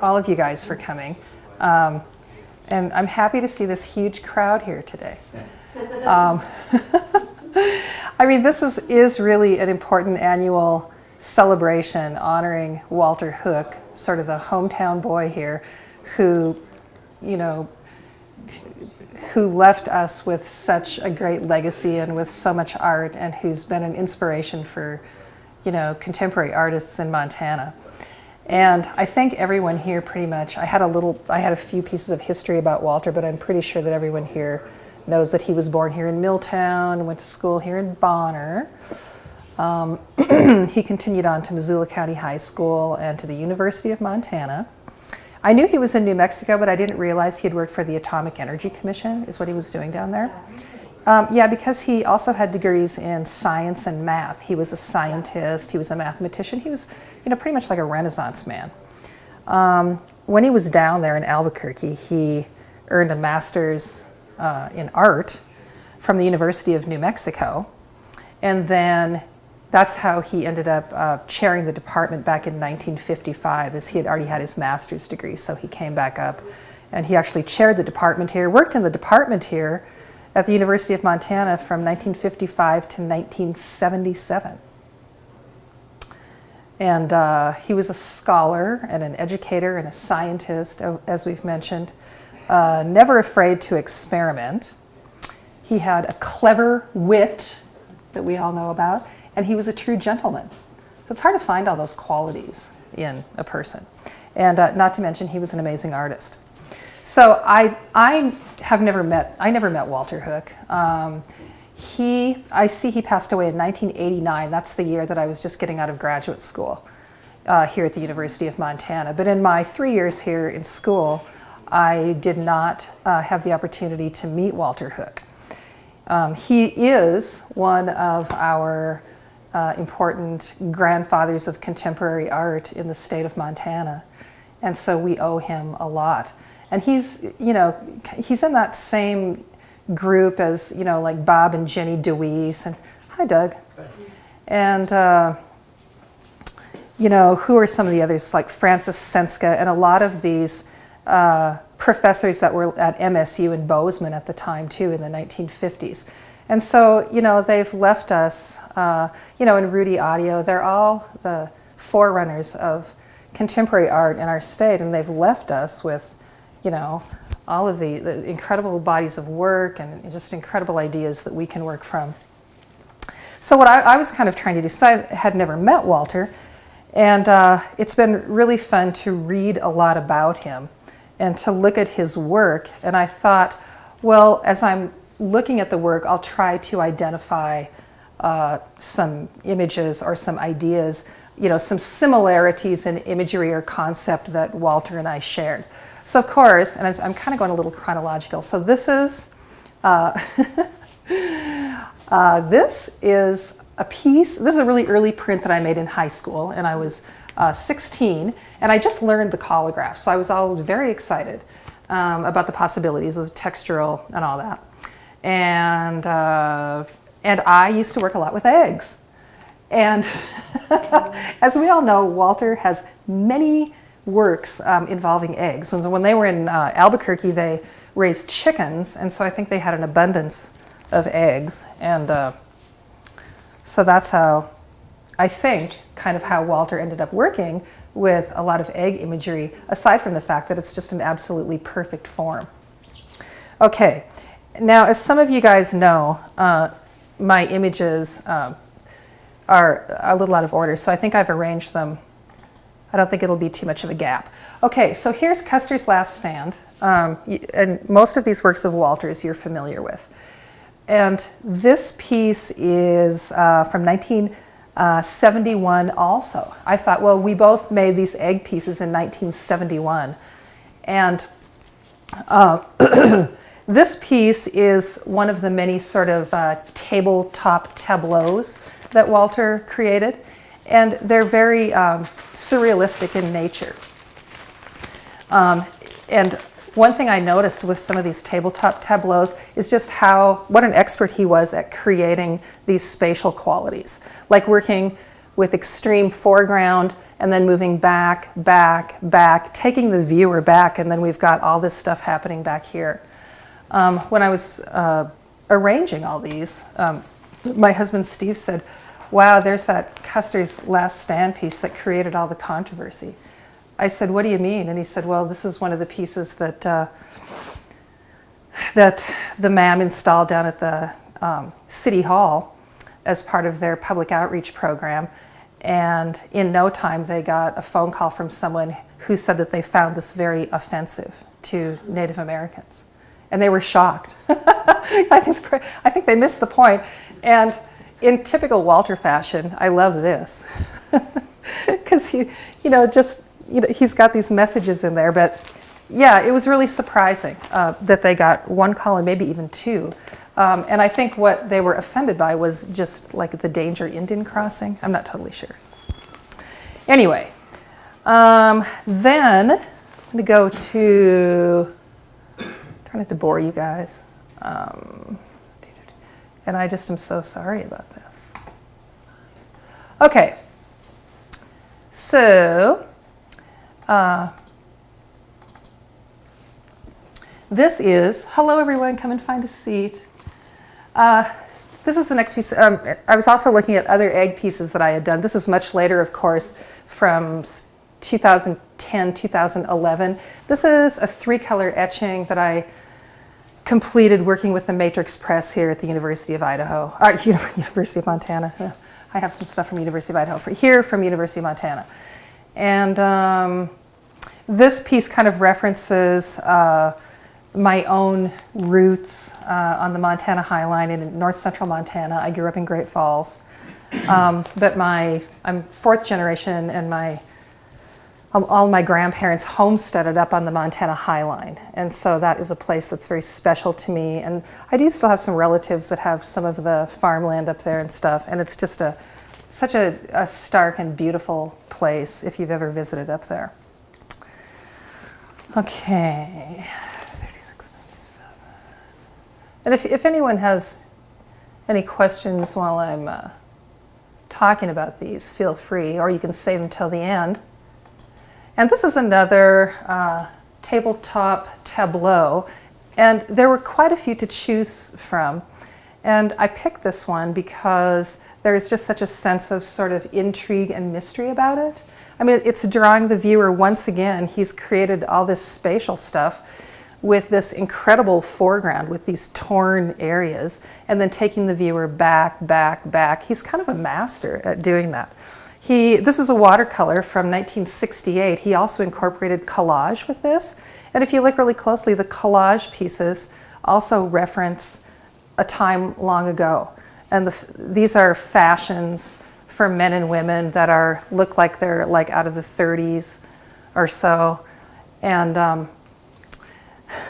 all of you guys for coming. And I'm happy to see this huge crowd here today. I mean, this is really an important annual celebration honoring Walter Hook, sort of the hometown boy here, who, you know, who left us with such a great legacy and with so much art, and who's been an inspiration for, you know, contemporary artists in Montana. And I think everyone here pretty much, I had a few pieces of history about Walter, but I'm pretty sure that everyone here knows that he was born here in Milltown, went to school here in Bonner. He continued on to Missoula County High School and to the University of Montana. I knew he was in New Mexico, but I didn't realize he had worked for the Atomic Energy Commission, is what he was doing down there. Yeah, because he also had degrees in science and math. He was a scientist, he was a mathematician, he was, you know, pretty much like a Renaissance man. When he was down there in Albuquerque, he earned a master's in art from the University of New Mexico, and then that's how he ended up chairing the department back in 1955, as he had already had his master's degree. So he came back up and he actually chaired the department here, worked in the department here at the University of Montana from 1955 to 1977. And he was a scholar and an educator and a scientist, as we've mentioned, never afraid to experiment. He had a clever wit that we all know about, and he was a true gentleman. So it's hard to find all those qualities in a person. And not to mention, he was an amazing artist. So I never met Walter Hook. I see he passed away in 1989. That's the year that I was just getting out of graduate school here at the University of Montana. But in my 3 years here in school, I did not have the opportunity to meet Walter Hook. He is one of our important grandfathers of contemporary art in the state of Montana, and so we owe him a lot. And he's, you know, he's in that same group as, you know, like Bob and Jenny DeWeese, and hi Doug. And you know, who are some of the others, like Francis Senska, and a lot of these professors that were at MSU in Bozeman at the time too, in the 1950s. And so, you know, they've left us, you know, in Rudy Audio, they're all the forerunners of contemporary art in our state, and they've left us with, you know, all of the incredible bodies of work and just incredible ideas that we can work from. So what I was kind of trying to do, so I had never met Walter, and it's been really fun to read a lot about him and to look at his work. And I thought, well, as I'm looking at the work, I'll try to identify some images or some ideas, you know, some similarities in imagery or concept that Walter and I shared. So of course, and I'm kind of going a little chronological. So this is this is a piece. This is a really early print that I made in high school, and I was 16, and I just learned the Holographs. So I was all very excited about the possibilities of textural and all that. And I used to work a lot with eggs. And as we all know, Walter has many works involving eggs. When they were in Albuquerque, they raised chickens, and so I think they had an abundance of eggs. And so that's how, I think, kind of how Walter ended up working with a lot of egg imagery, aside from the fact that it's just an absolutely perfect form. Okay, now as some of you guys know, my images are a little out of order, so I think I've arranged them. I don't think it'll be too much of a gap. Okay, so here's Custer's Last Stand, and most of these works of Walter's you're familiar with. And this piece is from 1971 also. I thought, well, we both made these egg pieces in 1971. And this piece is one of the many sort of tabletop tableaus that Walter created. And they're very surrealistic in nature. And one thing I noticed with some of these tabletop tableaus is just what an expert he was at creating these spatial qualities, like working with extreme foreground and then moving back, back, back, taking the viewer back, and then we've got all this stuff happening back here. When I was arranging all these, my husband Steve said, wow, there's that Custer's Last Stand piece that created all the controversy. I said, what do you mean? And he said, well, this is one of the pieces that that the MAM installed down at the City Hall as part of their public outreach program. And in no time, they got a phone call from someone who said that they found this very offensive to Native Americans. And they were shocked. I think they missed the point. And in typical Walter fashion, I love this. Because he's got these messages in there. But yeah, it was really surprising that they got one call and maybe even two. And I think what they were offended by was just like the danger Indian crossing. I'm not totally sure. Anyway, then I'm going to go to, trying not to bore you guys. And I just am so sorry about this. Okay. So, this is, hello everyone, come and find a seat. This is the next piece. I was also looking at other egg pieces that I had done. This is much later, of course, from 2010, 2011. This is a 3-color etching that I completed working with the Matrix Press here at the University of Idaho, University of Montana. I have some stuff from University of Idaho from University of Montana. And this piece kind of references my own roots on the Montana High Line in north central Montana. I grew up in Great Falls, but I'm fourth generation, and all my grandparents homesteaded up on the Montana High Line, and so that is a place that's very special to me. And I do still have some relatives that have some of the farmland up there and stuff, and it's just such a stark and beautiful place if you've ever visited up there. Okay. And if anyone has any questions while I'm talking about these, feel free, or you can save them till the end. And this is another tabletop tableau, and there were quite a few to choose from. And I picked this one because there's just such a sense of sort of intrigue and mystery about it. I mean, it's drawing the viewer once again. He's created all this spatial stuff with this incredible foreground with these torn areas, and then taking the viewer back, back, back. He's kind of a master at doing that. This is a watercolor from 1968. He also incorporated collage with this. And if you look really closely, the collage pieces also reference a time long ago. And these are fashions for men and women that look like they're like out of the 30s or so. And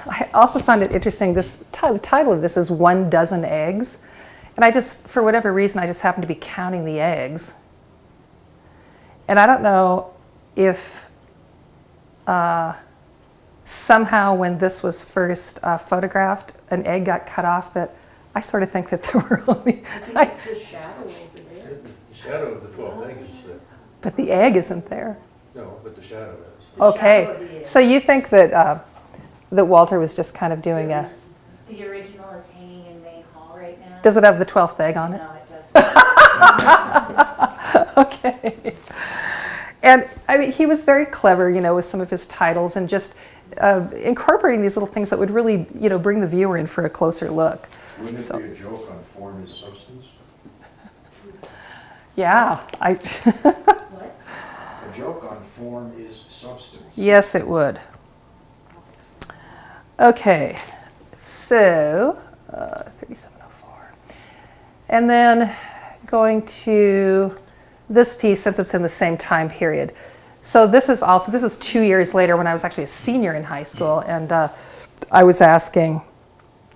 I also found it interesting, the title of this is 1 Dozen Eggs. And for whatever reason, I just happened to be counting the eggs. And I don't know if somehow when this was first photographed, an egg got cut off, but I sort of think that there were only... I think it's the shadow over there. The shadow of the 12th egg is there. But the egg isn't there. No, but the shadow is. Okay, so you think that that Walter was just kind of doing The original is hanging in Main Hall right now. Does it have the 12th egg on it? No, it doesn't. Okay. And I mean, he was very clever, with some of his titles and just incorporating these little things that would really, bring the viewer in for a closer look. Wouldn't it be a joke on form is substance? Yeah. What? A joke on form is substance. Yes, it would. Okay, so 3704. And then going to this piece, since it's in the same time period. So this is 2 years later when I was actually a senior in high school, and I was talking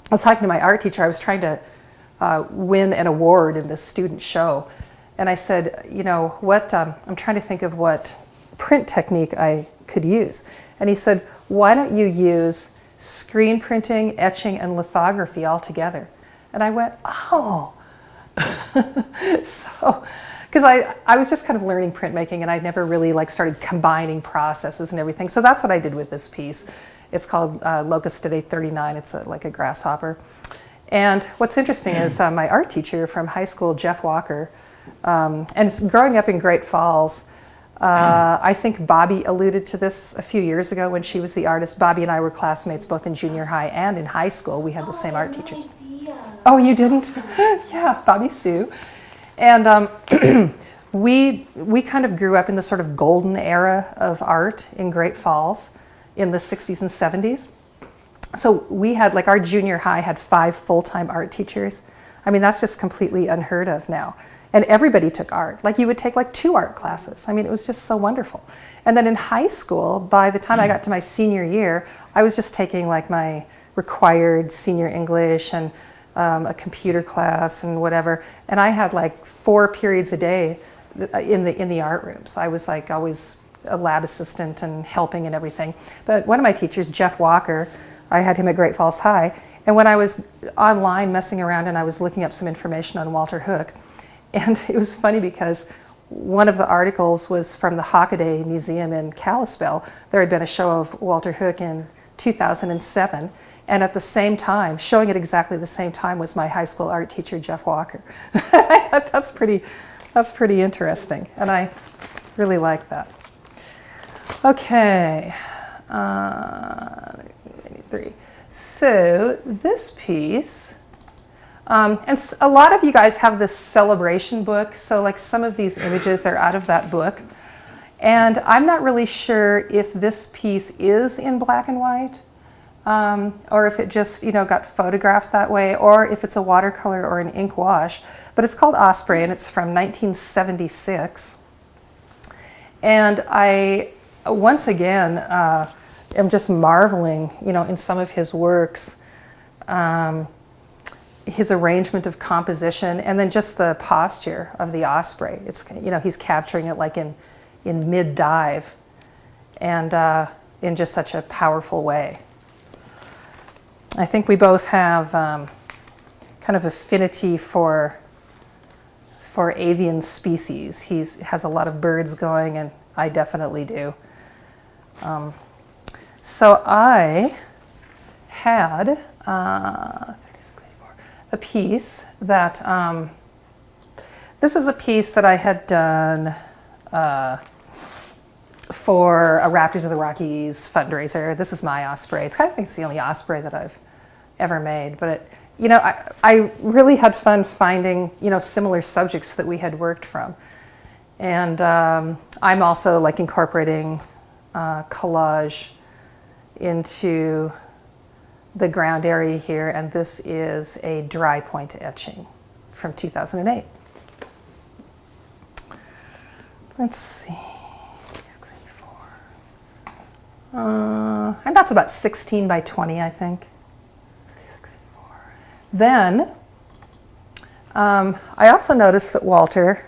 to my art teacher. I was trying to win an award in this student show. And I said, I'm trying to think of what print technique I could use. And he said, why don't you use screen printing, etching, and lithography all together? And I went, oh. So because I was just kind of learning printmaking, and I never really like started combining processes and everything. So that's what I did with this piece. It's called Locust at 839. It's like a grasshopper. And what's interesting is my art teacher from high school, Jeff Walker, and growing up in Great Falls, I think Bobby alluded to this a few years ago when she was the artist. Bobby and I were classmates both in junior high and in high school. We had the same art teachers. Idea. Oh, you didn't? Yeah, Bobby Sue. And we kind of grew up in the sort of golden era of art in Great Falls in the 60s and 70s. So we had, like, our junior high had 5 full-time art teachers. I mean, that's just completely unheard of now. And everybody took art. Like, you would take like 2 art classes. I mean, it was just so wonderful. And then in high school, by the time I got to my senior year, I was just taking like my required senior English and a computer class and whatever. And I had like 4 periods a day in the art rooms. I was like always a lab assistant and helping and everything. But one of my teachers, Jeff Walker, I had him at Great Falls High. And when I was online messing around and I was looking up some information on Walter Hook, and it was funny because one of the articles was from the Hockaday Museum in Kalispell. There had been a show of Walter Hook in 2007. And at the same time, showing it exactly the same time, was my high school art teacher, Jeff Walker. I thought that's pretty interesting. And I really like that. Okay. 3. So this piece, and a lot of you guys have this celebration book, so like some of these images are out of that book. And I'm not really sure if this piece is in black and white, or if it just, got photographed that way, or if it's a watercolor or an ink wash. But it's called Osprey, and it's from 1976. And I, once again, am just marveling, in some of his works, his arrangement of composition, and then just the posture of the osprey. It's, he's capturing it like in mid-dive, and in just such a powerful way. I think we both have kind of affinity for avian species. He has a lot of birds going, and I definitely do. So I had 3684, a piece that, this is a piece that I had done for a Raptors of the Rockies fundraiser. This is my osprey. I think it's the only osprey that I've ever made. But I really had fun finding similar subjects that we had worked from. And I'm also like incorporating collage into the ground area here, and this is a dry point etching from 2008. Let's see. And that's about 16 by 20, I think. Then, I also noticed that Walter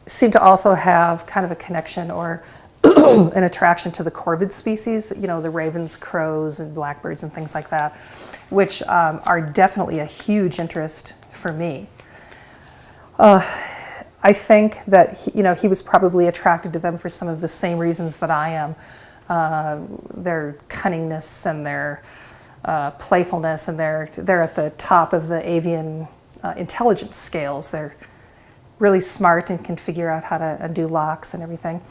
seemed to also have kind of a connection or an attraction to the corvid species, the ravens, crows, and blackbirds and things like that, which are definitely a huge interest for me. I think that he was probably attracted to them for some of the same reasons that I am. Their cunningness and their playfulness, and they're at the top of the avian intelligence scales. They're really smart and can figure out how to undo locks and everything.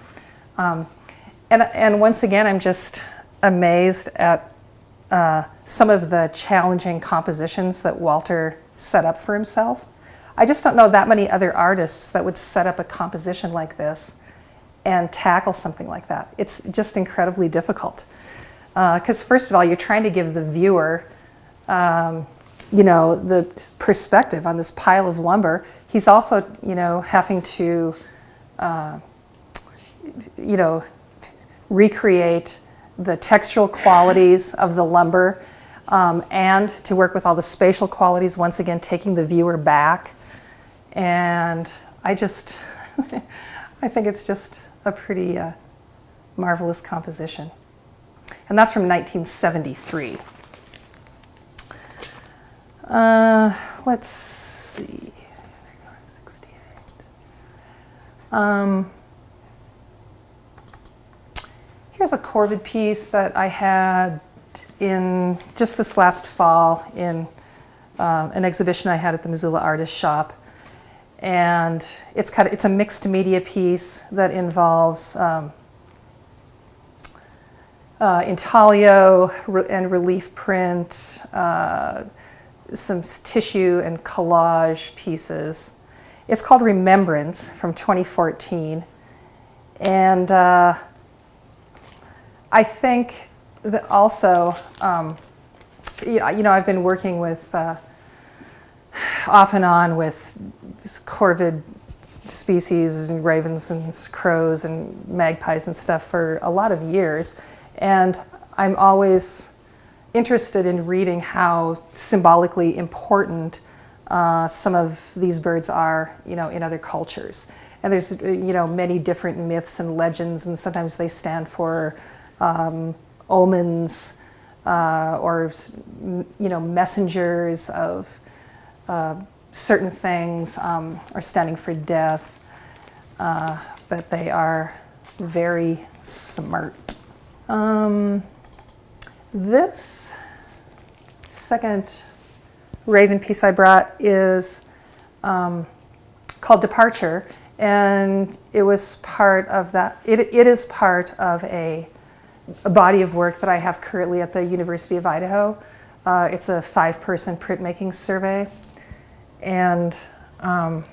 And once again, I'm just amazed at some of the challenging compositions that Walter set up for himself. I just don't know that many other artists that would set up a composition like this and tackle something like that. It's just incredibly difficult. Because first of all, you're trying to give the viewer, the perspective on this pile of lumber. He's also, having to, recreate the textural qualities of the lumber, and to work with all the spatial qualities, once again, taking the viewer back. And I think it's just a pretty marvelous composition. And that's from 1973. Let's see. 68. Here's a corvid piece that I had in just this last fall in an exhibition I had at the Missoula Artist Shop. And it's a mixed media piece that involves intaglio and relief print, some tissue and collage pieces. It's called Remembrance from 2014. And I think that also, I've been working with, off and on with corvid species and ravens and crows and magpies and stuff for a lot of years. And I'm always interested in reading how symbolically important some of these birds are, in other cultures. And there's, many different myths and legends, and sometimes they stand for omens or, messengers of certain things, or standing for death. But they are very smart. This second raven piece I brought is called Departure, and it was part of that. It is part of a body of work that I have currently at the University of Idaho. It's a 5-person printmaking survey, and I've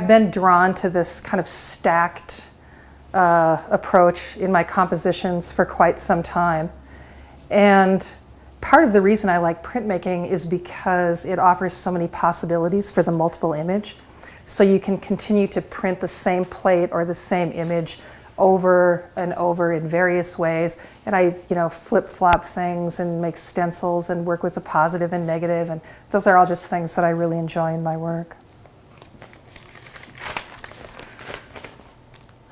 been drawn to this kind of stacked approach in my compositions for quite some time. And part of the reason I like printmaking is because it offers so many possibilities for the multiple image. So you can continue to print the same plate or the same image over and over in various ways. And I, flip-flop things and make stencils and work with the positive and negative. And those are all just things that I really enjoy in my work.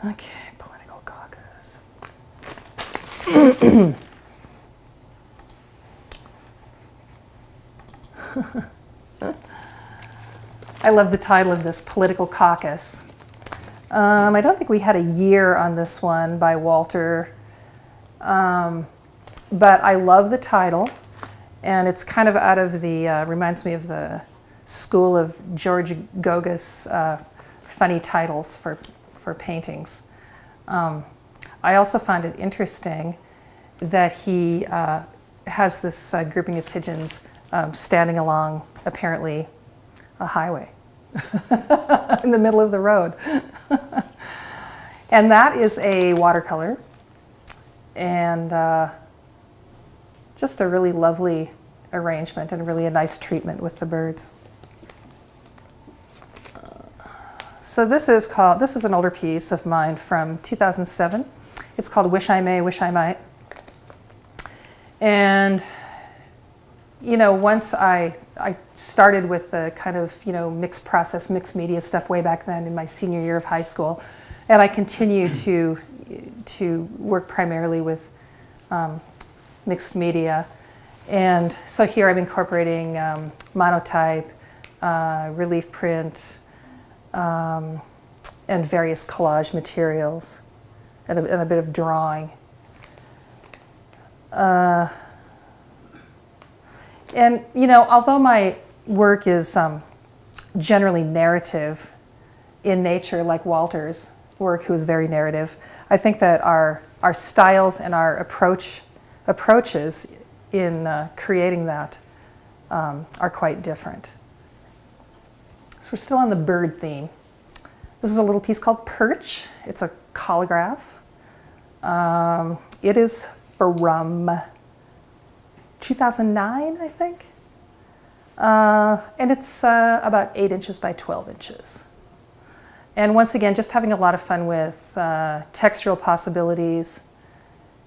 Okay, political caucus. I love the title of this, Political Caucus. I don't think we had a year on this one by Walter, but I love the title, and it's kind of out of the, reminds me of the school of George Gogas funny titles for paintings. I also find it interesting that he has this grouping of pigeons standing along, apparently, a highway in the middle of the road. And that is a watercolor, and just a really lovely arrangement and really a nice treatment with the birds. So this is an older piece of mine from 2007. It's called Wish I May, Wish I Might. And once I started with the kind of, mixed process, mixed media stuff way back then in my senior year of high school. And I continue to work primarily with mixed media. And so here I'm incorporating monotype, relief print, and various collage materials, and a bit of drawing. And, although my work is generally narrative in nature, like Walter's work, who is very narrative, I think that our styles and our approaches in creating that are quite different. So we're still on the bird theme. This is a little piece called Perch. It's a holograph. It is from 2009, I think. And it's about 8 inches by 12 inches. And once again, just having a lot of fun with textural possibilities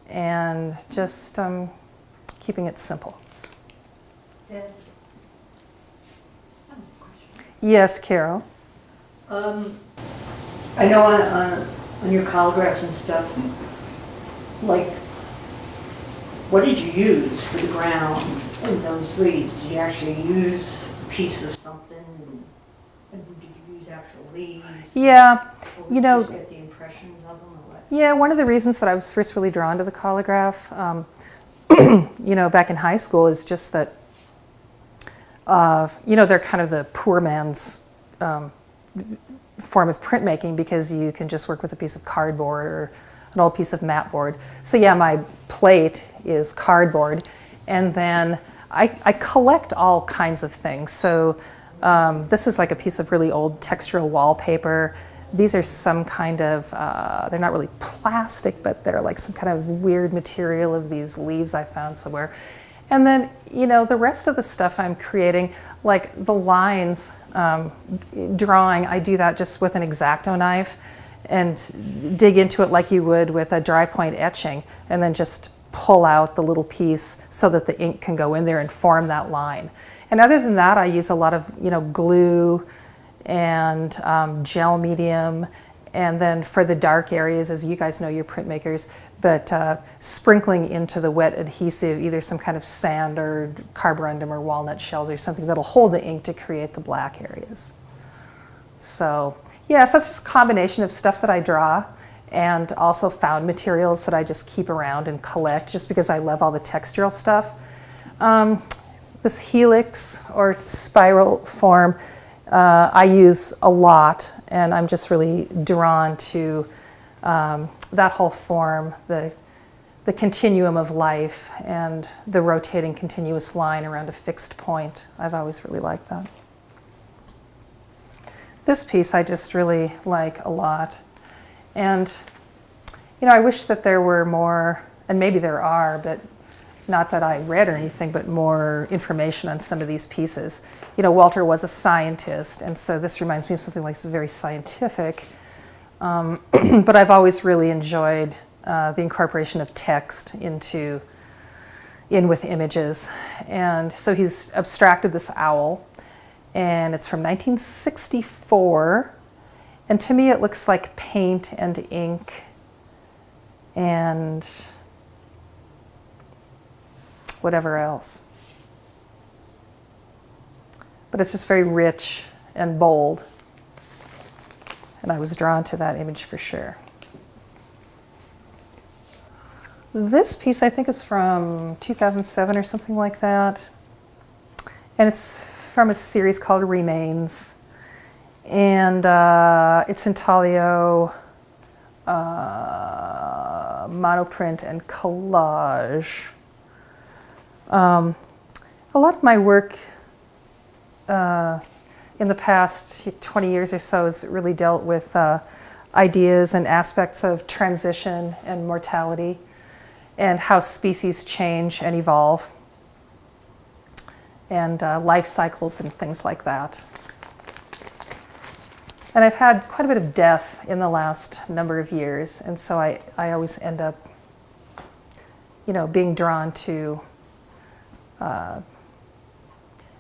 and just keeping it simple. Deb, Yes, Carol. I know on your holographs and stuff, like, what did you use for the ground and those leaves? Did you actually use a piece of something? And did you use actual leaves? Yeah, Or you know, just get the impressions of them or what? yeah, one of the reasons that I was first really drawn to the colograph, you know, back in high school is just that, you know, they're kind of the poor man's form of printmaking because you can just work with a piece of cardboard or an old piece of mat board. So yeah, my plate is cardboard, and then I collect all kinds of things. So this is like a piece of really old textural wallpaper. These are some kind of, they're not really plastic, but they're like some kind of weird material of these leaves I found somewhere. And then, you know, the rest of the stuff I'm creating, like the lines, drawing, I do that just with an X-Acto knife and dig into it like you would with a dry point etching, and then just pull out the little piece so that the ink can go in there and form that line. And other than that, I use a lot of, you know, glue and gel medium, and then for the dark areas, as you guys know, you're printmakers, but sprinkling into the wet adhesive either some kind of sand or carborundum or walnut shells or something that'll hold the ink to create the black areas. So yeah, so it's just a combination of stuff that I draw and also found materials that I just keep around and collect just because I love all the textural stuff. This helix or spiral form I use a lot, and I'm just really drawn to that whole form, the continuum of life and the rotating continuous line around a fixed point. I've always really liked that. This piece I just really like a lot. And, you know, I wish that there were more, and maybe there are, but not that I read or anything, but more information on some of these pieces. You know, Walter was a scientist, and so this reminds me of something like very scientific. But I've always really enjoyed the incorporation of text in with images. And so he's abstracted this owl, and it's from 1964. And to me, it looks like paint and ink and whatever else. But it's just very rich and bold. And I was drawn to that image for sure. This piece I think is from 2007 or something like that. And it's from a series called Remains. And it's intaglio, monoprint, and collage. A lot of my work in the past 20 years or so has really dealt with ideas and aspects of transition and mortality and how species change and evolve, and life cycles and things like that. And I've had quite a bit of death in the last number of years, and so I always end up, you know, being drawn to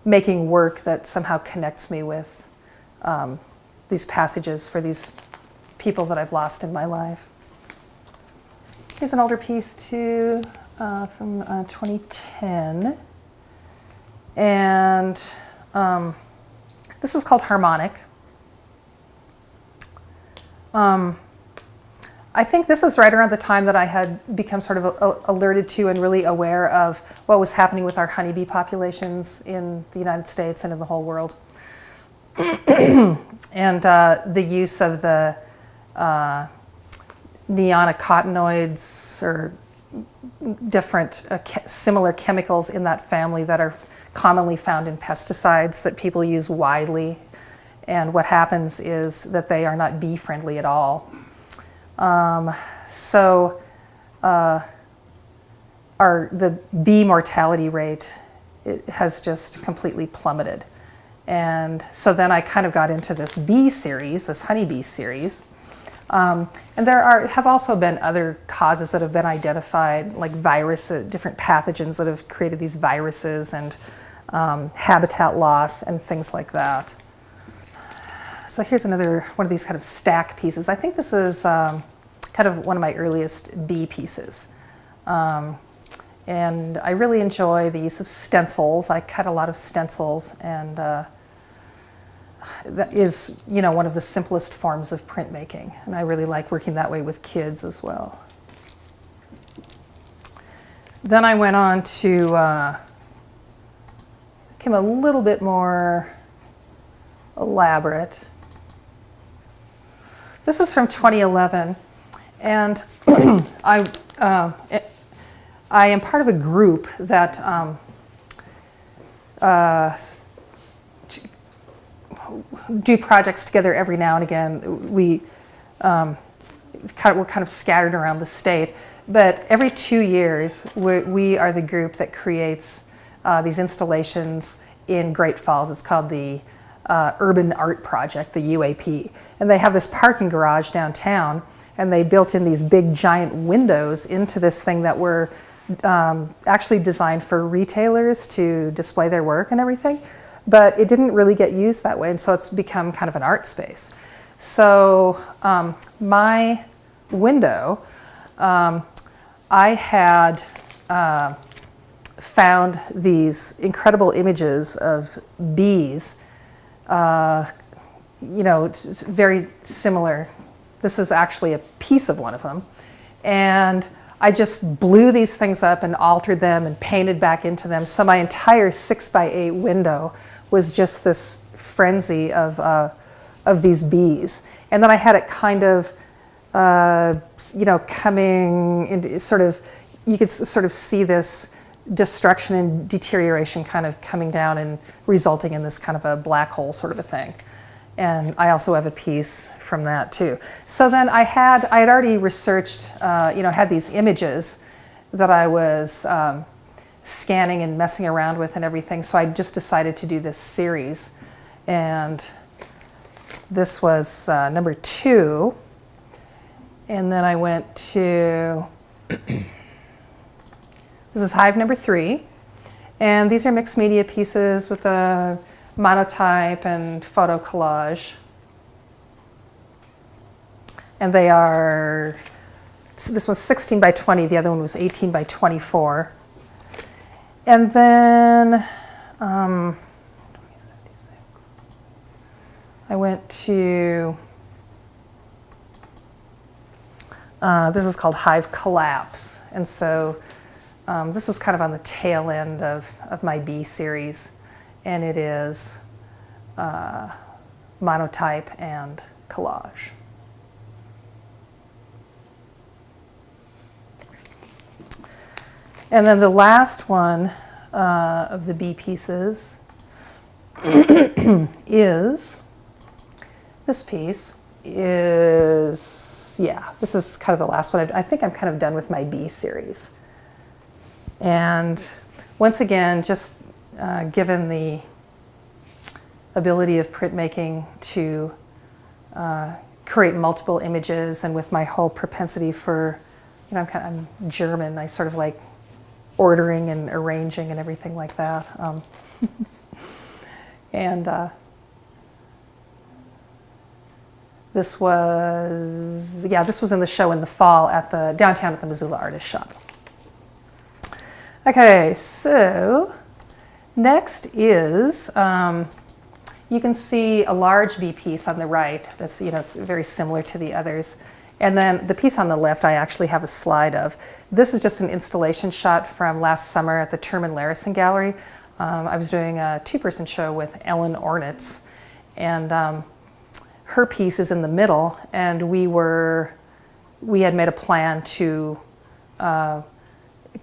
making work that somehow connects me with these passages for these people that I've lost in my life. Here's an older piece too, from 2010. And this is called Harmonic. I think this is right around the time that I had become sort of alerted to and really aware of what was happening with our honeybee populations in the United States and in the whole world. And the use of the neonicotinoids or different similar chemicals in that family that are commonly found in pesticides that people use widely. And what happens is that they are not bee friendly at all. The bee mortality rate, it has just completely plummeted. And so then I kind of got into this bee series, this honeybee series. And there have also been other causes that have been identified, like viruses, different pathogens that have created these viruses, and habitat loss and things like that. So here's another one of these kind of stack pieces. I think this is kind of one of my earliest bee pieces. And I really enjoy the use of stencils. I cut a lot of stencils, and that is, you know, one of the simplest forms of printmaking, and I really like working that way with kids as well. Then I went on to became a little bit more elaborate. This is from 2011, and I am part of a group that do projects together every now and again. We're kind of scattered around the state, but every 2 years we are the group that creates these installations in Great Falls. It's called the Urban Art Project, the UAP, and they have this parking garage downtown, and they built in these big giant windows into this thing that were actually designed for retailers to display their work and everything, but it didn't really get used that way, and so it's become kind of an art space. So my window, I had found these incredible images of bees, you know, it's very similar. This is actually a piece of one of them, and I just blew these things up and altered them and painted back into them. So my entire 6x8 window was just this frenzy of these bees. And then I had it kind of, you know, coming into sort of, you could sort of see this destruction and deterioration kind of coming down and resulting in this kind of a black hole sort of a thing. And I also have a piece from that too. So then I had already researched, you know, had these images that I was scanning and messing around with and everything. So I just decided to do this series. And this was number 2. And then I went to, this is Hive number 3. And these are mixed media pieces with a monotype and photo collage. And they are, so this was 16 by 20, the other one was 18 by 24. And then I went to, this is called Hive Collapse. And so this was kind of on the tail end of my B series. And it is monotype and collage. And then the last one of the B pieces is, this piece is, yeah, this is kind of the last one. I think I'm kind of done with my B series. And once again, just given the ability of printmaking to create multiple images, and with my whole propensity for, you know, I'm German, I sort of like ordering and arranging and everything like that. And this was, yeah, this was in the show in the fall at the downtown at the Missoula Artist Shop. Okay, so next is, you can see a large B piece on the right that's, you know, it's very similar to the others. And then the piece on the left I actually have a slide of. This is just an installation shot from last summer at the Terman Larison Gallery. I was doing a 2-person show with Ellen Ornitz, and her piece is in the middle, and we had made a plan to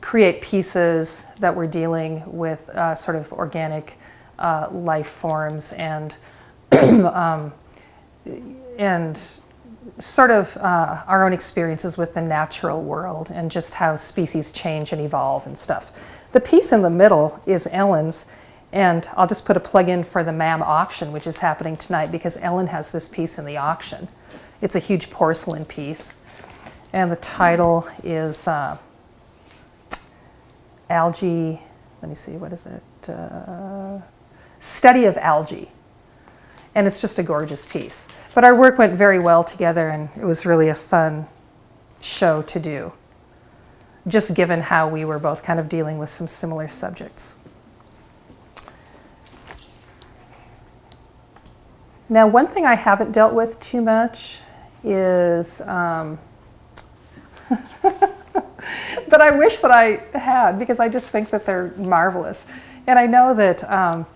create pieces that were dealing with sort of organic life forms and and sort of our own experiences with the natural world and just how species change and evolve and stuff. The piece in the middle is Ellen's, and I'll just put a plug in for the MAM auction, which is happening tonight, because Ellen has this piece in the auction. It's a huge porcelain piece, and the title is Algae, let me see, what is it? Study of Algae. And it's just a gorgeous piece. But our work went very well together, and it was really a fun show to do, just given how we were both kind of dealing with some similar subjects. Now, one thing I haven't dealt with too much is, but I wish that I had, because I just think that they're marvelous. And I know that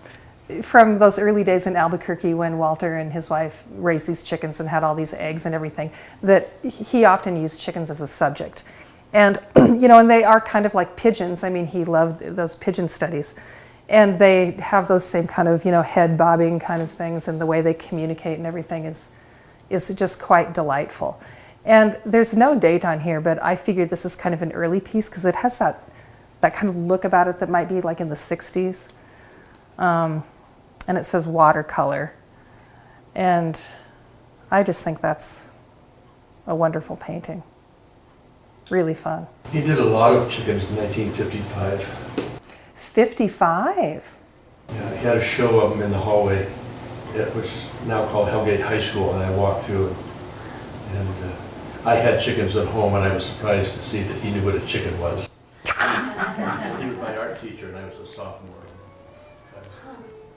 from those early days in Albuquerque when Walter and his wife raised these chickens and had all these eggs and everything, that he often used chickens as a subject. And, you know, and they are kind of like pigeons. I mean, he loved those pigeon studies. And they have those same kind of, you know, head bobbing kind of things, and the way they communicate and everything is just quite delightful. And there's no date on here, but I figured this is kind of an early piece because it has that kind of look about it that might be like in the 60s. And it says watercolor. And I just think that's a wonderful painting. Really fun. He did a lot of chickens in 1955. 55? Yeah, he had a show of them in the hallway. It was now called Hellgate High School, and I walked through it. And I had chickens at home, and I was surprised to see that he knew what a chicken was. He was my art teacher, and I was a sophomore.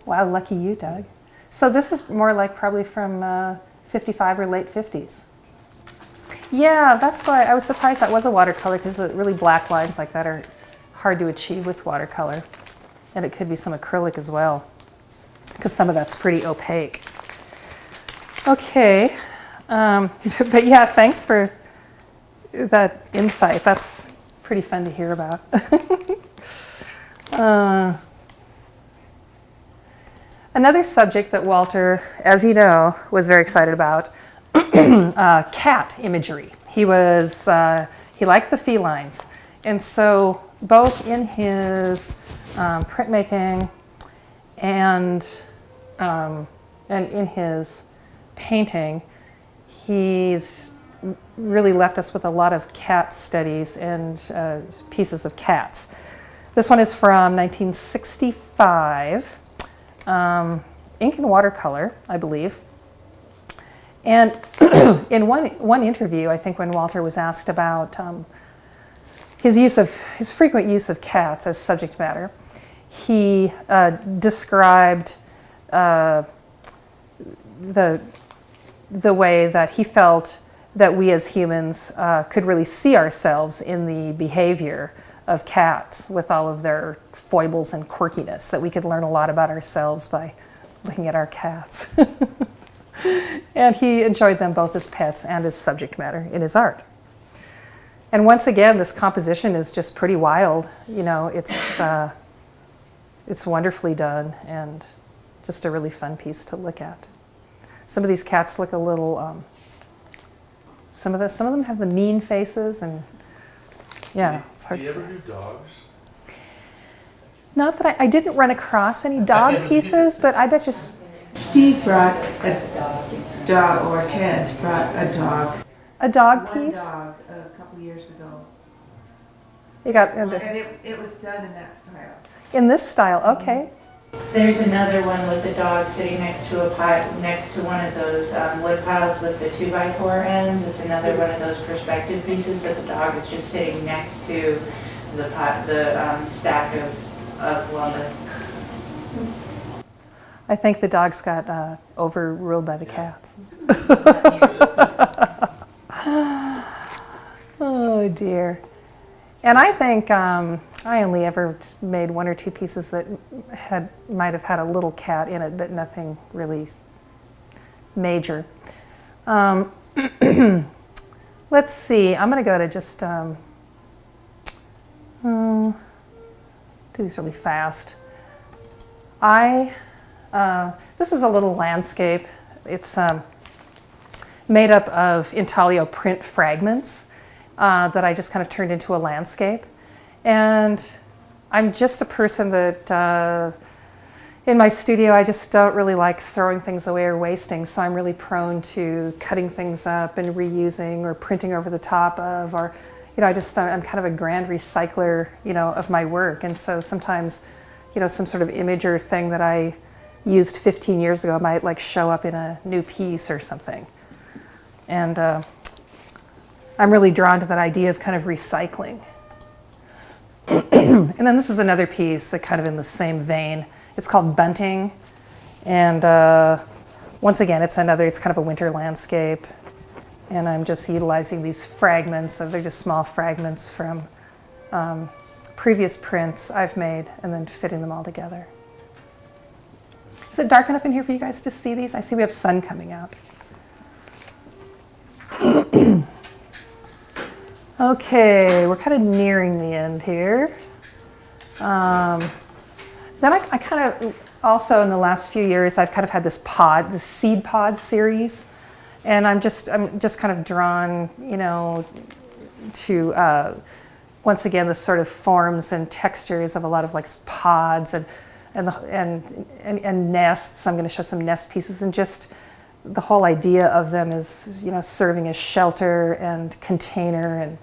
Wow, lucky you, Doug. So this is more like probably from 55 or late 50s. Yeah, that's why I was surprised that was a watercolor, because the really black lines like that are hard to achieve with watercolor. And it could be some acrylic as well, because some of that's pretty opaque. Okay, but yeah, thanks for that insight. That's pretty fun to hear about. Another subject that Walter, as you know, was very excited about, cat imagery. He liked the felines. And so both in his printmaking and in his painting, he's really left us with a lot of cat studies and pieces of cats. This one is from 1965. Ink and watercolor, I believe. And in one interview, I think when Walter was asked about his frequent use of cats as subject matter, he described the way that he felt that we as humans could really see ourselves in the behavior of cats with all of their foibles and quirkiness, that we could learn a lot about ourselves by looking at our cats. And he enjoyed them both as pets and as subject matter in his art. And once again, this composition is just pretty wild. You know, it's wonderfully done and just a really fun piece to look at. Some of these cats look a little, some of them have the mean faces, and yeah, it's hard to see. Do you ever do dogs? Not that I didn't run across any dog pieces, but I bet you. Steve brought a dog, or Ted brought a dog. A dog One piece? dog a couple years ago. You got And it was done in that style. in this style, okay. There's another one with the dog sitting next to next to one of those wood piles with the 2x4 ends. It's another one of those perspective pieces, but the dog is just sitting next to the stack of lumber. I think the dogs got overruled by the cats. Oh dear. And I think I only ever made one or two pieces that might have had a little cat in it, but nothing really major. Let's see, I'm going to go to just do these really fast. This is a little landscape. It's made up of intaglio print fragments that I just kind of turned into a landscape. And I'm just a person that in my studio I just don't really like throwing things away or wasting, so I'm really prone to cutting things up and reusing or printing over the top of, or I'm kind of a grand recycler, of my work. And so sometimes, some sort of image or thing that I used 15 years ago might like show up in a new piece or something. And I'm really drawn to that idea of kind of recycling. And then this is another piece that kind of in the same vein. It's called Bunting. And once again, it's kind of a winter landscape. And I'm just utilizing these fragments, they're just small fragments from previous prints I've made and then fitting them all together. Is it dark enough in here for you guys to see these? I see we have sun coming out. Okay, we're kind of nearing the end here. Then I kind of, also in the last few years, I've kind of had this seed pod series. And I'm just kind of drawn, you know, to, once again, the sort of forms and textures of a lot of like pods and nests. I'm going to show some nest pieces, and just the whole idea of them is, you know, serving as shelter and container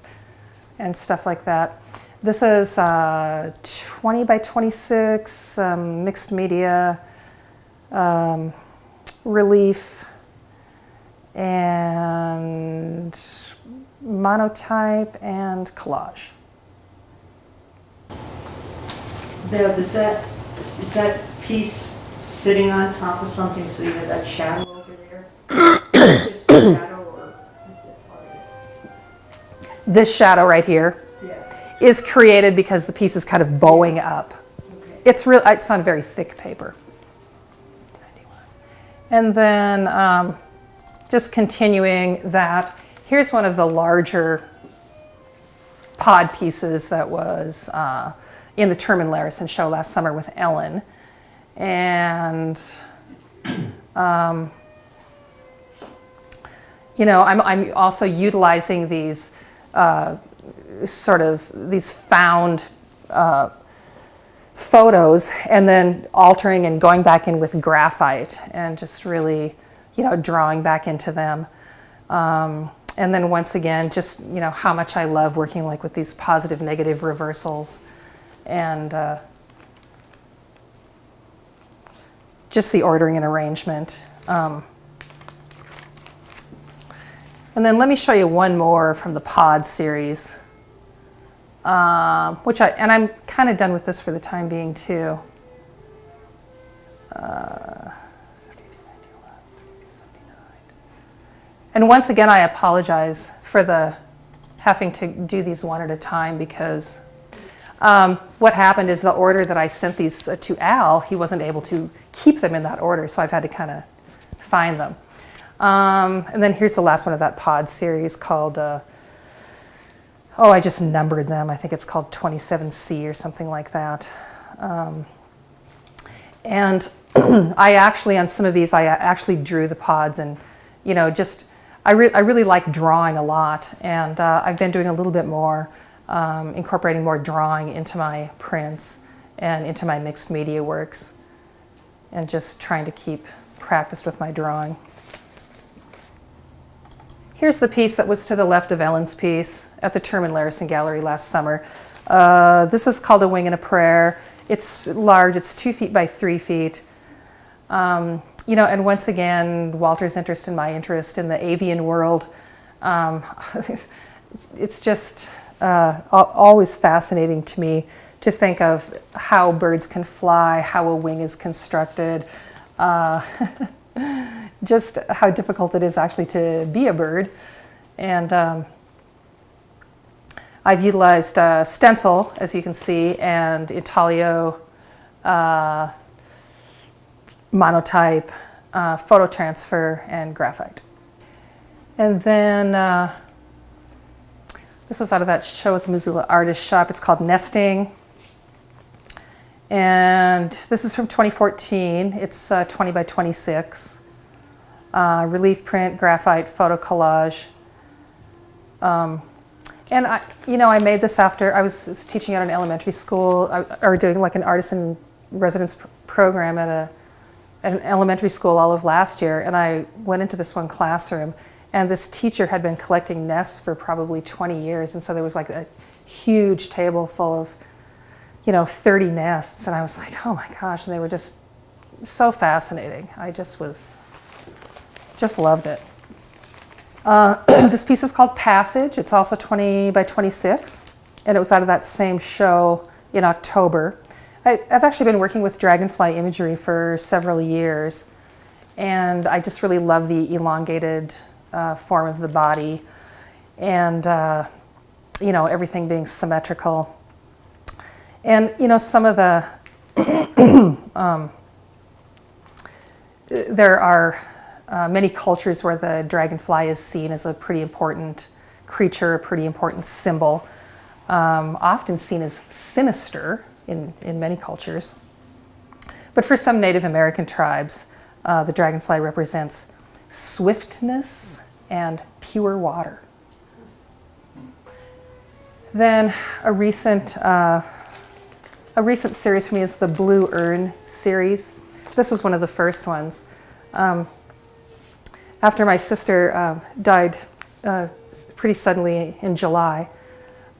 and stuff like that. This is 20 by 26 mixed media relief and monotype and collage. Bev, is that piece sitting on top of something, so you have that shadow over there? Just a shadow, or is it part of it? This shadow right here Yes. is created because the piece is kind of bowing up. Okay. It's on a very thick paper. And then just continuing that, here's one of the larger pod pieces that was in the Term and Larison show last summer with Ellen. And, you know, I'm also utilizing these these found photos and then altering and going back in with graphite and just really, you know, drawing back into them. And then once again, just, you know, how much I love working like with these positive negative reversals and just the ordering and arrangement. And then let me show you one more from the pod series, I'm kind of done with this for the time being too. 52, 79. And once again, I apologize for the having to do these one at a time, because what happened is the order that I sent these to Al, he wasn't able to keep them in that order, so I've had to kind of find them. And then here's the last one of that pod series called, I just numbered them. I think it's called 27C or something like that. And I actually, on some of these, I actually drew the pods, and, you know, just, I really like drawing a lot, and I've been doing a little bit more, incorporating more drawing into my prints and into my mixed media works, and just trying to keep practiced with my drawing. Here's the piece that was to the left of Ellen's piece at the Term and Larison Gallery last summer. This is called A Wing and a Prayer. It's large, it's 2 feet by 3 feet. You know, and once again, Walter's interest and my interest in the avian world. It's just always fascinating to me to think of how birds can fly, how a wing is constructed, just how difficult it is actually to be a bird. And I've utilized Stencil, as you can see, and Italio monotype, photo transfer, and graphite. And then this was out of that show at the Missoula Artist Shop. It's called Nesting. And this is from 2014. It's 20 by 26. Relief print, graphite, photo collage. And I made this after I was teaching at an elementary school, or doing like an artisan residence program at an elementary school all of last year. And I went into this one classroom, and this teacher had been collecting nests for probably 20 years. And so there was like a huge table full of, 30 nests. And I was like, oh my gosh, and they were just so fascinating. I just loved it. This piece is called Passage. It's also 20 by 26, and it was out of that same show in October. I've actually been working with Dragonfly imagery for several years, And I just really love the elongated form of the body and, everything being symmetrical. And, some of the, there are many cultures where the dragonfly is seen as a pretty important creature, a pretty important symbol, often seen as sinister in many cultures. But for some Native American tribes, the dragonfly represents swiftness and pure water. Then a recent series for me is the Blue Urn series. This was one of the first ones. After my sister died pretty suddenly in July,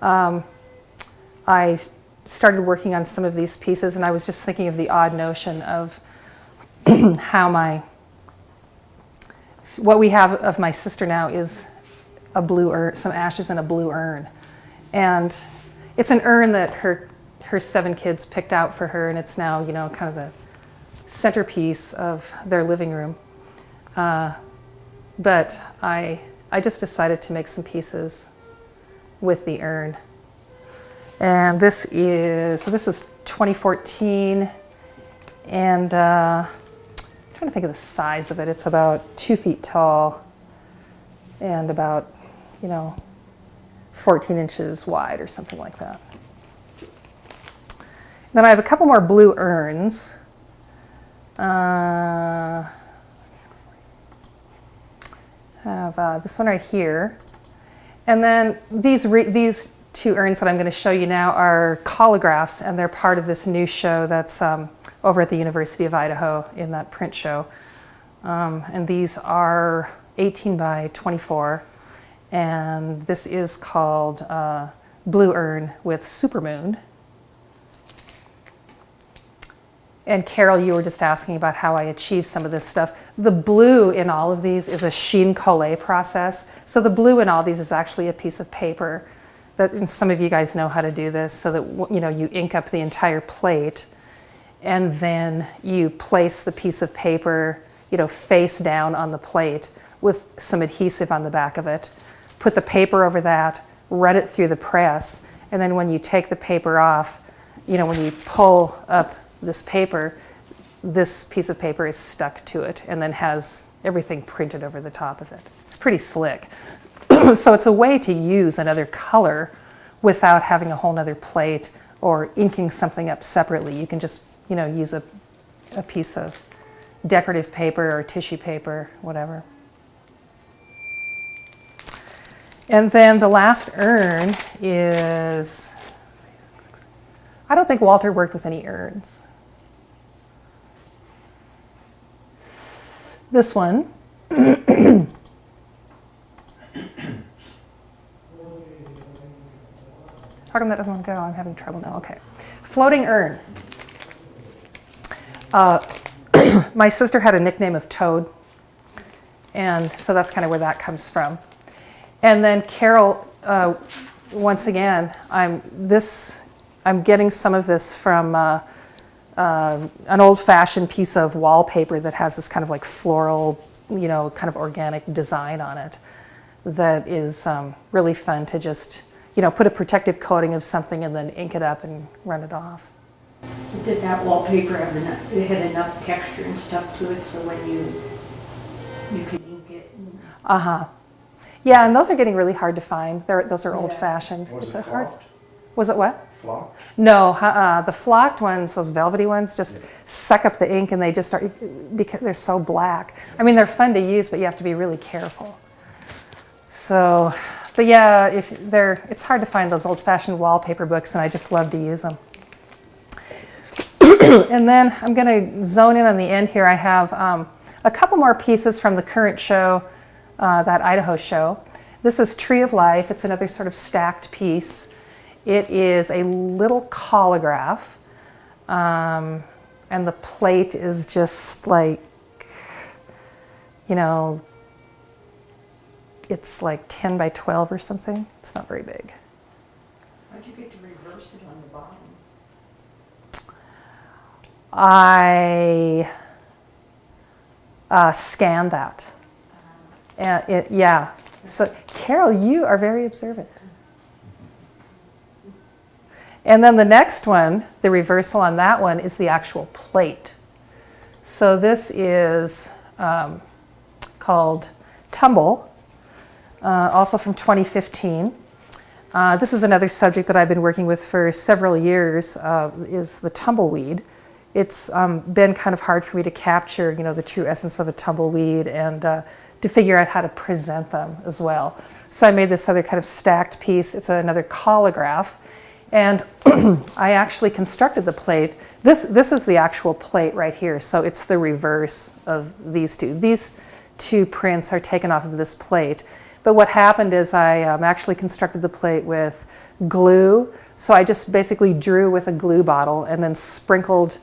I started working on some of these pieces, and I was just thinking of the odd notion of how what we have of my sister now is a blue urn, some ashes in a blue urn. And it's an urn that her 7 kids picked out for her, and it's now, kind of the centerpiece of their living room. But I just decided to make some pieces with the urn. And this is 2014, and I'm trying to think of the size of it. It's about 2 feet tall and about, 14 inches wide or something like that. Then I have a couple more blue urns. I have this one right here. And then these 2 urns that I'm going to show you now are Holographs, and they're part of this new show that's over at the University of Idaho in that print show. And these are 18 by 24. And this is called Blue Urn with Supermoon. And Carol, you were just asking about how I achieved some of this stuff. The blue in all of these is a sheen collé process. So the blue in all these is actually a piece of paper. And some of you guys know how to do this, so that you ink up the entire plate, and then you place the piece of paper face down on the plate with some adhesive on the back of it. Put the paper over that, run it through the press, and then when you take the paper off, when you pull up this paper, this piece of paper is stuck to it and then has everything printed over the top of it. It's pretty slick. So it's a way to use another color without having a whole nother plate or inking something up separately. You can just, use a piece of decorative paper or tissue paper, whatever. And then the last urn is, I don't think Walter worked with any urns. This one. How come that doesn't want to go? I'm having trouble now. Okay. Floating urn. My sister had a nickname of Toad, and so that's kind of where that comes from. And then Carol, once again, I'm getting some of this from an old-fashioned piece of wallpaper that has this kind of like floral, kind of organic design on it that is really fun to just, put a protective coating of something and then ink it up and run it off. Did that wallpaper have it had enough texture and stuff to it so when you could ink it? Uh-huh. Yeah, and those are getting really hard to find. Those are old-fashioned. Was it flocked? Was it what? Flocked? No, the flocked ones, those velvety ones, just suck up the ink, and they just start, because they're so black. I mean, they're fun to use, but you have to be really careful. So, but yeah, it's hard to find those old-fashioned wallpaper books, and I just love to use them. And then I'm going to zone in on the end here. I have a couple more pieces from the current show, that Idaho show. This is Tree of Life. It's another sort of stacked piece. It is a little holograph, and the plate is just like, it's like 10 by 12 or something. It's not very big. How'd you get to reverse it on the bottom? scan that. Yeah. So, Carol, you are very observant. And then the next one, the reversal on that one, is the actual plate. So this is called Tumble, also from 2015. This is another subject that I've been working with for several years, is the tumbleweed. It's been kind of hard for me to capture, you know, the true essence of a tumbleweed and to figure out how to present them as well. So I made this other kind of stacked piece. It's another holograph. And I actually constructed the plate. This is the actual plate right here. So it's the reverse of these two. These two prints are taken off of this plate. But what happened is I actually constructed the plate with glue. So I just basically drew with a glue bottle and then sprinkled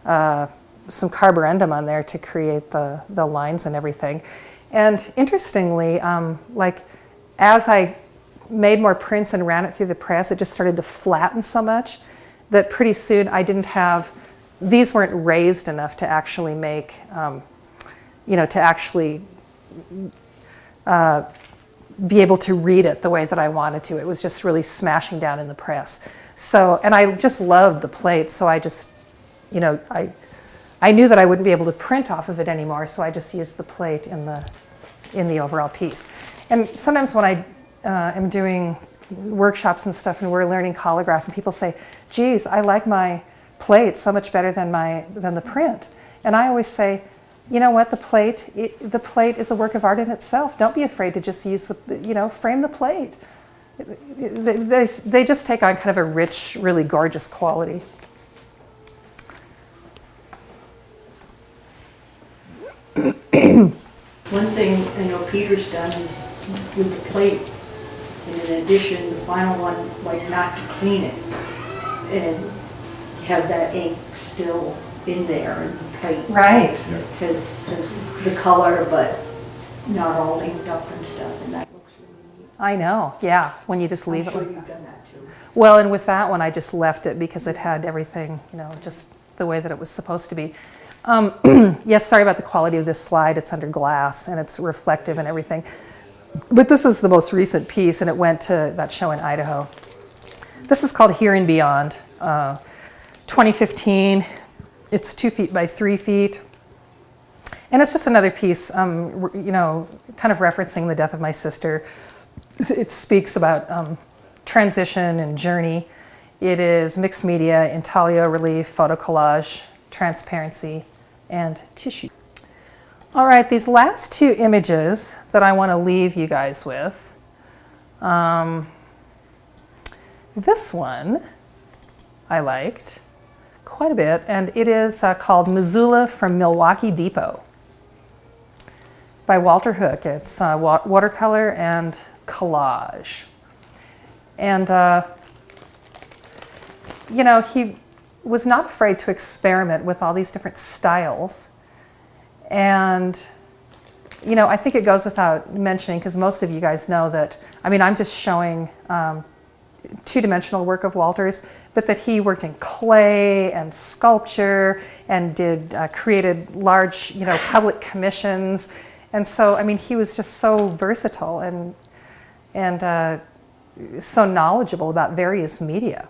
some carborundum on there to create the lines and everything. And interestingly, like as I made more prints and ran it through the press, it just started to flatten so much that pretty soon I didn't have, these weren't raised enough to actually make, you know, to actually be able to read it the way that I wanted to. It was just really smashing down in the press. So, and I just loved the plate, so I just, you know, I knew that I wouldn't be able to print off of it anymore, so I just used the plate in the overall piece. And sometimes when I am doing workshops and stuff and we're learning holograph and people say, geez, I like my plate so much better than the print. And I always say, you know what, the plate is a work of art in itself. Don't be afraid to just use frame the plate. They just take on kind of a rich, really gorgeous quality. One thing I know Peter's done is with the plate, and in addition, the final one, like not to clean it and have that ink still in there in the plate. Right. Because the color, but not all inked up and stuff, and that looks really neat. I know, yeah, when you just leave I'm sure it. you've done that too. Well, and with that one, I just left it because it had everything, you know, just the way that it was supposed to be. Yes, sorry about the quality of this slide. It's under glass and it's reflective and everything. But this is the most recent piece, and it went to that show in Idaho. This is called Here and Beyond, 2015. It's 2 feet by 3 feet. And it's just another piece, you know, kind of referencing the death of my sister. It speaks about transition and journey. It is mixed media, intaglio relief, photo collage, transparency, and tissue. All right, these last 2 images that I want to leave you guys with. This one I liked quite a bit, and it is called Missoula from Milwaukee Depot by Walter Hook. It's watercolor and collage. And, you know, he was not afraid to experiment with all these different styles. And, you know, I think it goes without mentioning, because most of you guys know that, I mean, I'm just showing 2-dimensional work of Walter's, but that he worked in clay and sculpture and created large, you know, public commissions. And so, I mean, he was just so versatile and so knowledgeable about various media.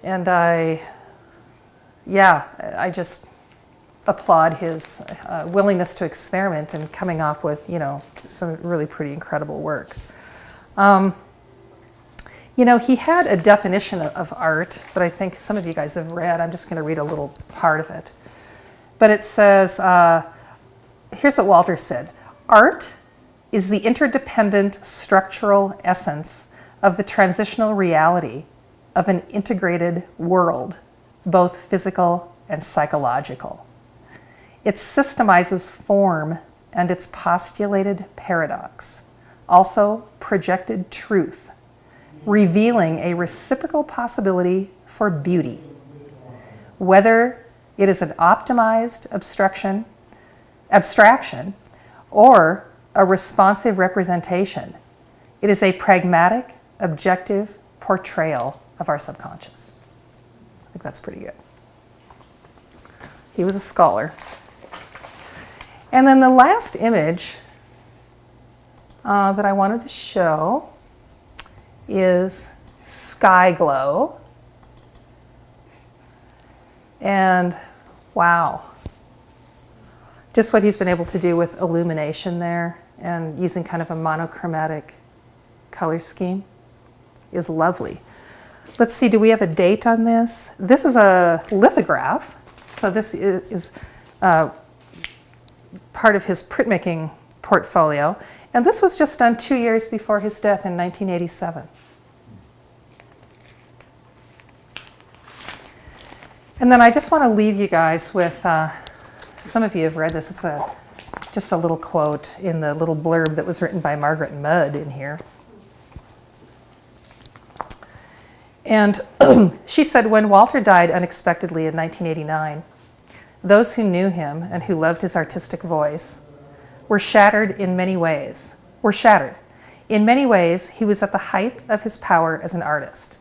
And I just applaud his willingness to experiment and coming off with, you know, some really pretty incredible work. You know, he had a definition of art that I think some of you guys have read. I'm just going to read a little part of it. But it says, here's what Walter said: art is the interdependent structural essence of the transitional reality of an integrated world, both physical and psychological. It systemizes form and its postulated paradox, also projected truth, revealing a reciprocal possibility for beauty. Whether it is an optimized abstraction, or a responsive representation, it is a pragmatic, objective portrayal of our subconscious. I think that's pretty good. He was a scholar. And then the last image that I wanted to show is Sky Glow. And wow, just what he's been able to do with illumination there and using kind of a monochromatic color scheme is lovely. Let's see, do we have a date on this? This is a lithograph. So this is part of his printmaking portfolio. And this was just done 2 years before his death in 1987. And then I just want to leave you guys with, some of you have read this, it's just a little quote in the little blurb that was written by Margaret Mudd in here. And she said, when Walter died unexpectedly in 1989, those who knew him and who loved his artistic voice were shattered in many ways. In many ways, he was at the height of his power as an artist.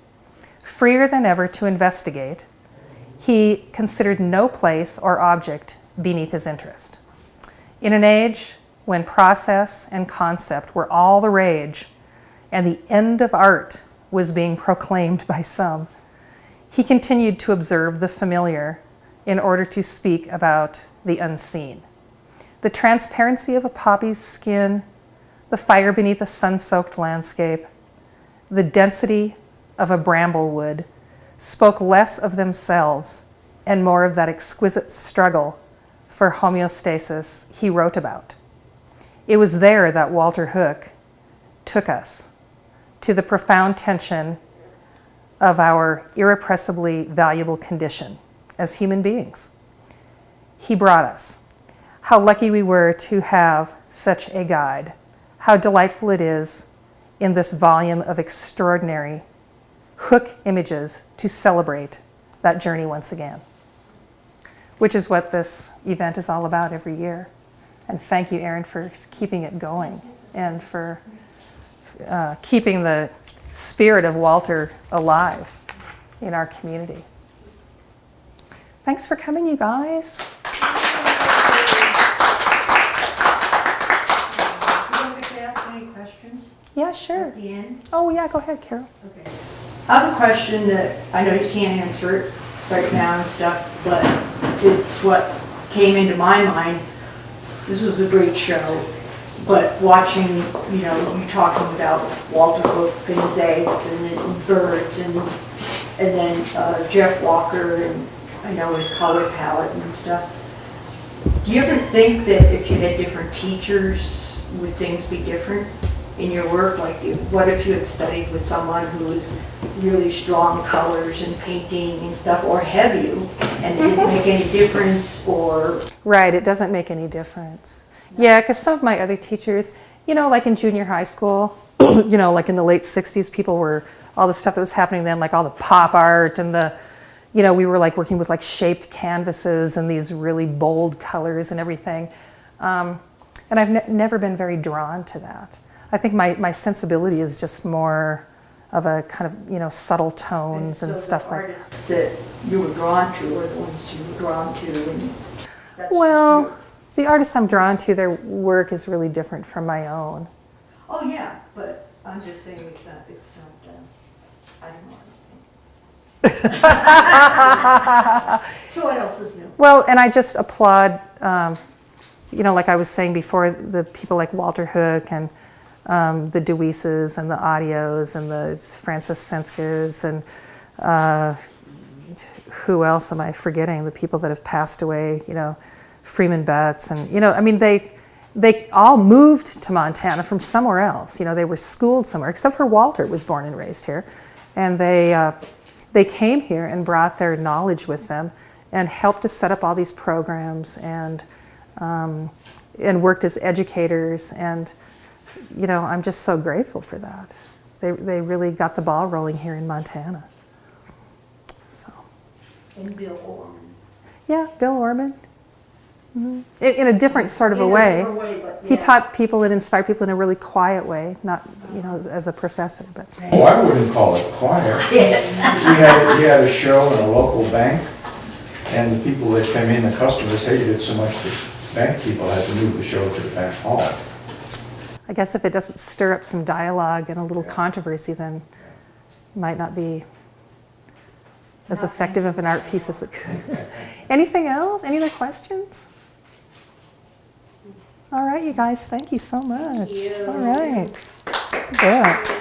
Freer than ever to investigate, he considered no place or object beneath his interest. In an age when process and concept were all the rage and the end of art was being proclaimed by some, he continued to observe the familiar in order to speak about the unseen. The transparency of a poppy's skin, the fire beneath a sun-soaked landscape, the density of a bramblewood spoke less of themselves and more of that exquisite struggle for homeostasis he wrote about. It was there that Walter Hook took us to the profound tension of our irrepressibly valuable condition as human beings. He brought us. How lucky we were to have such a guide. How delightful it is in this volume of extraordinary Hook images to celebrate that journey once again, which is what this event is all about every year. And thank you, Erin, for keeping it going and for keeping the spirit of Walter alive in our community. Thanks for coming, you guys. You want me to ask any questions Yeah, sure. at the end? Oh, yeah, go ahead, Carol. Okay. I have a question that I know you can't answer it right now and stuff, but it's what came into my mind. This was a great show, but watching, you talking about Walter Hook and his eggs and birds and then Jeff Walker and I know his color palette and stuff. Do you ever think that if you had different teachers, would things be different in your work? Like, what if you had studied with someone who was really strong colors and painting and stuff, or have you, and it didn't make any difference, or? Right, it doesn't make any difference. Yeah, because some of my other teachers, like in junior high school, like in the late 60s, people were, all the stuff that was happening then, like all the pop art and the, we were like working with like shaped canvases and these really bold colors and everything. And I've never been very drawn to that. I think my sensibility is just more of a kind of, subtle tones and stuff like that. The artists that you were drawn to are the ones you were drawn to, and that's Well, just the artists I'm drawn to, their work is really different from my own. oh yeah, but I'm just saying it's not, I don't know what I'm saying. So what else is new? Well, and I just applaud, like I was saying before, the people like Walter Hook and the Deweeses and the Audios and the Francis Senskas and who else am I forgetting? The people that have passed away, Freeman Betts and, they all moved to Montana from somewhere else. They were schooled somewhere, except for Walter was born and raised here. And they came here and brought their knowledge with them and helped to set up all these programs and worked as educators. And, I'm just so grateful for that. They really got the ball rolling here in Montana. So. And Bill Orman. Yeah, Bill Orman. Mm-hmm. In a different sort of a way. But He yeah. taught people and inspired people in a really quiet way, not, as a professor, but. Oh, I wouldn't call it quiet. He had a show in a local bank And the people that came in, the customers, hated it so much that bank people had to move the show to the bank hall. I guess if it doesn't stir up some dialogue and a little controversy, then it might not be as effective of an art piece as it could. Anything else? Any other questions? All right, you guys, thank you so much. you. All right. Yeah.